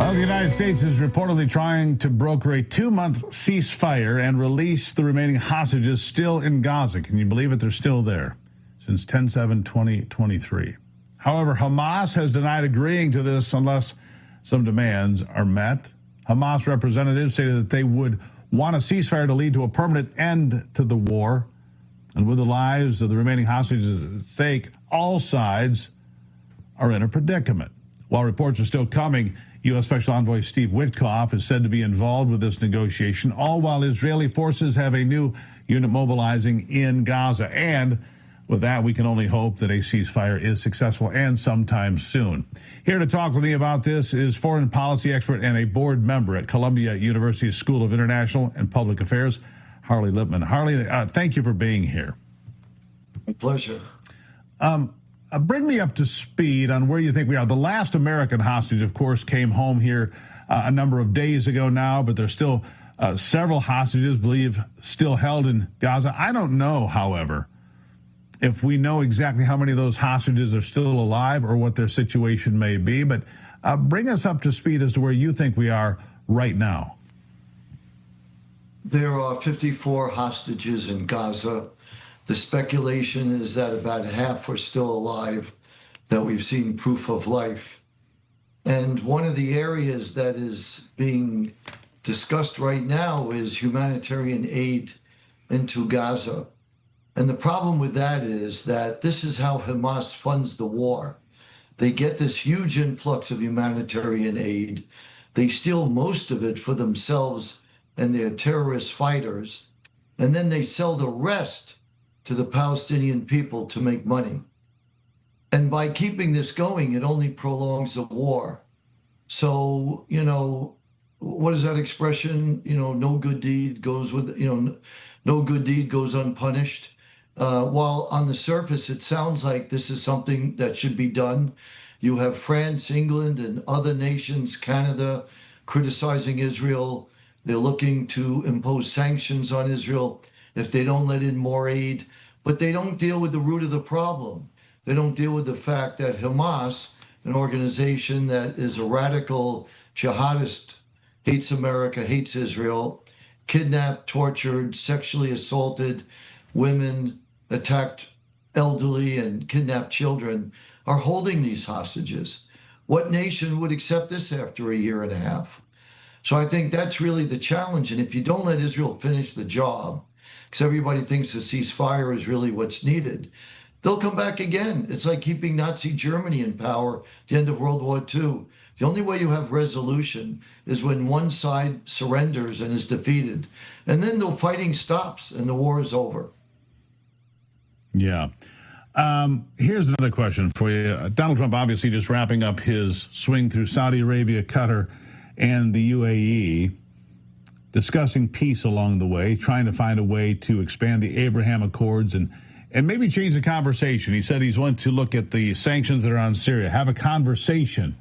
Well, the United States is reportedly trying to broker a 2-month ceasefire and release the remaining hostages still in Gaza. Can you believe it? They're still there since 10/7/2023. However, Hamas has denied agreeing to this unless some demands are met. Hamas representatives stated that they would want a ceasefire to lead to a permanent end to the war. And with the lives of the remaining hostages at stake, all sides are in a predicament. While reports are still coming, U.S. Special Envoy Steve Witkoff is said to be involved with this negotiation, all while Israeli forces have a new unit mobilizing in Gaza. And with that, we can only hope that a ceasefire is successful and sometime soon. Here to talk with me about this is foreign policy expert and a board member at Columbia University School of International and Public Affairs, Harley Lippman. Harley, thank you for being here. My pleasure. Bring me up to speed on where you think we are. The last American hostage, of course, came home here a number of days ago now, but there's still several hostages, believe, still held in Gaza. I don't know, however, if we know exactly how many of those hostages are still alive or what their situation may be, but bring us up to speed as to where you think we are right now. There are 54 hostages in Gaza. The speculation is that about half are still alive, that we've seen proof of life. And one of the areas that is being discussed right now is humanitarian aid into Gaza. And the problem with that is that this is how Hamas funds the war. They get this huge influx of humanitarian aid. They steal most of it for themselves and their terrorist fighters. And then they sell the rest to the Palestinian people to make money. And by keeping this going, it only prolongs the war. So, what is that expression? No good deed goes no good deed goes unpunished. While on the surface, it sounds like this is something that should be done. You have France, England, and other nations, Canada, criticizing Israel. They're looking to impose sanctions on Israel if they don't let in more aid, but they don't deal with the root of the problem. They don't deal with the fact that Hamas, an organization that is a radical jihadist, hates America, hates Israel, kidnapped, tortured, sexually assaulted women, attacked elderly, and kidnapped children, are holding these hostages. What nation would accept this after a year and a half? So I think that's really the challenge. And if you don't let Israel finish the job, because everybody thinks a ceasefire is really what's needed, they'll come back again. It's like keeping Nazi Germany in power at the end of World War II. The only way you have resolution is when one side surrenders and is defeated. And then the fighting stops and the war is over. Yeah. Here's another question for you. Donald Trump obviously just wrapping up his swing through Saudi Arabia, Qatar, and the UAE, discussing peace along the way, trying to find a way to expand the Abraham Accords and maybe change the conversation. He said he's wanting to look at the sanctions that are on Syria, have a conversation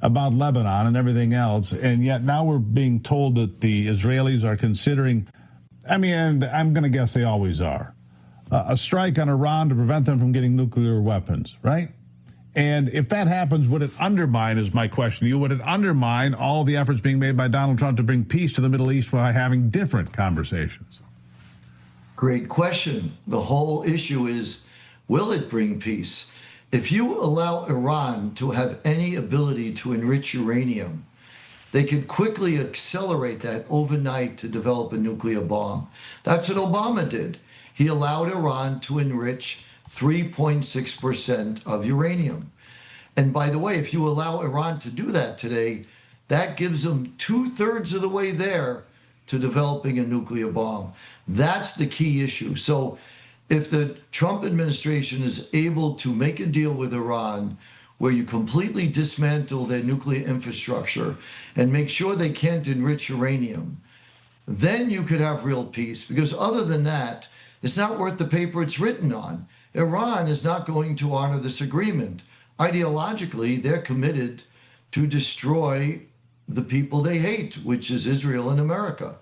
about Lebanon and everything else. And yet now we're being told that the Israelis are considering, and I'm going to guess they always are, a strike on Iran to prevent them from getting nuclear weapons, right? And if that happens, would it undermine, is my question to you, would it undermine all the efforts being made by Donald Trump to bring peace to the Middle East by having different conversations? Great question. The whole issue is, will it bring peace? If you allow Iran to have any ability to enrich uranium, they could quickly accelerate that overnight to develop a nuclear bomb. That's what Obama did. He allowed Iran to enrich 3.6% of uranium. And by the way, if you allow Iran to do that today, that gives them 2/3 of the way there to developing a nuclear bomb. That's the key issue. So if the Trump administration is able to make a deal with Iran where you completely dismantle their nuclear infrastructure and make sure they can't enrich uranium, then you could have real peace. Because other than that, it's not worth the paper it's written on. Iran is not going to honor this agreement. Ideologically, they're committed to destroy the people they hate, which is Israel and America.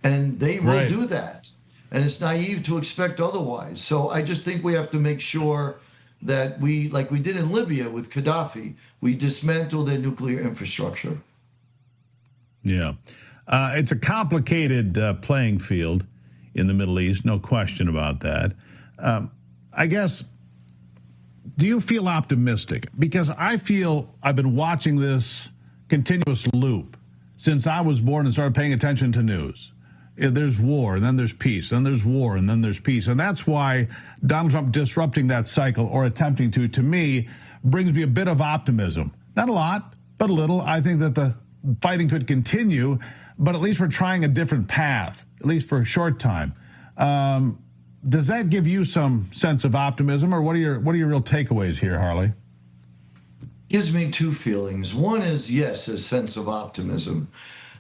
And they will do that. And it's naive to expect otherwise. So I just think we have to make sure that we, like we did in Libya with Gaddafi, we dismantle their nuclear infrastructure. Yeah. It's a complicated playing field in the Middle East, no question about that. I guess, do you feel optimistic? Because I feel I've been watching this continuous loop since I was born and started paying attention to news. There's war, and then there's peace, then there's war, and then there's peace. And that's why Donald Trump disrupting that cycle, or attempting to me, brings me a bit of optimism. Not a lot, but a little. I think that the fighting could continue, but at least we're trying a different path, at least for a short time. Does that give you some sense of optimism, or what are your real takeaways here, Harley? Gives me two feelings. One is, yes, a sense of optimism.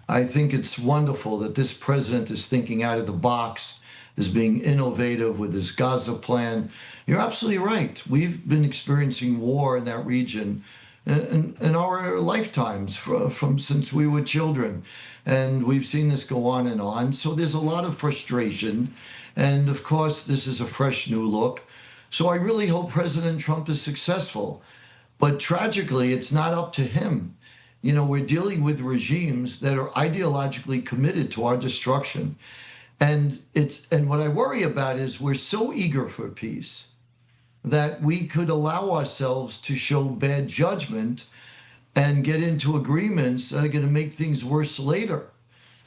I think it's wonderful that this president is thinking out of the box, is being innovative with his Gaza plan. You're absolutely right. We've been experiencing war in that region in our lifetimes from since we were children. And we've seen this go on and on. So there's a lot of frustration. And of course, this is a fresh new look. So I really hope President Trump is successful. But tragically, it's not up to him. You know, we're dealing with regimes that are ideologically committed to our destruction. And what I worry about is we're so eager for peace that we could allow ourselves to show bad judgment and get into agreements that are going to make things worse later.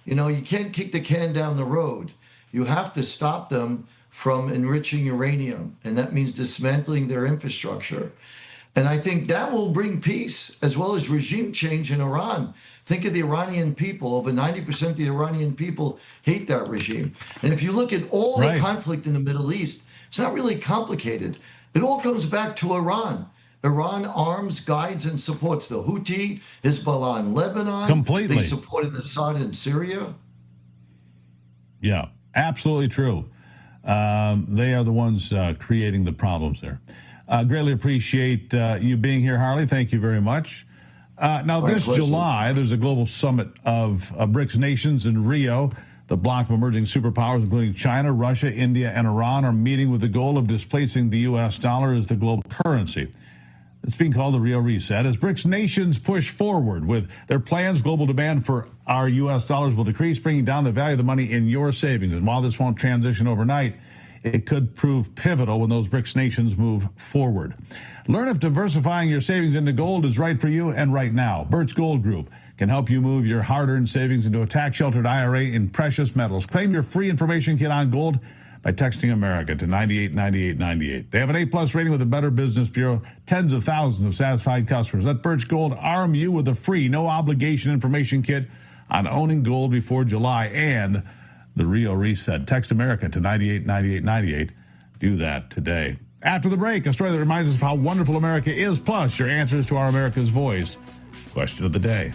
You know, you can't kick the can down the road. You have to stop them from enriching uranium, and that means dismantling their infrastructure. And I think that will bring peace as well as regime change in Iran. Think of the Iranian people. Over 90% of the Iranian people hate that regime. And if you look at all the conflict in the Middle East, it's not really complicated. It all comes back to Iran. Iran arms, guides, and supports the Houthi, Hezbollah in Lebanon. Completely. They supported Assad in Syria. Yeah, absolutely true. They are the ones creating the problems there. Greatly appreciate you being here, Harley. Thank you very much. Now, this July, there's a global summit of BRICS nations in Rio. The bloc of emerging superpowers, including China, Russia, India, and Iran, are meeting with the goal of displacing the U.S. dollar as the global currency. It's being called the Rio Reset. As BRICS nations push forward with their plans, global demand for our U.S. dollars will decrease, bringing down the value of the money in your savings. And while this won't transition overnight, it could prove pivotal when those BRICS nations move forward. Learn if diversifying your savings into gold is right for you and right now. Birch Gold Group can help you move your hard-earned savings into a tax-sheltered IRA in precious metals. Claim your free information kit on gold by texting America to 989898. They have an A+ rating with the Better Business Bureau, tens of thousands of satisfied customers. Let Birch Gold arm you with a free, no-obligation information kit on owning gold before July and the Rio Reset. Text America to 989898. Do that today. After the break, a story that reminds us of how wonderful America is, plus your answers to our America's Voice question of the day.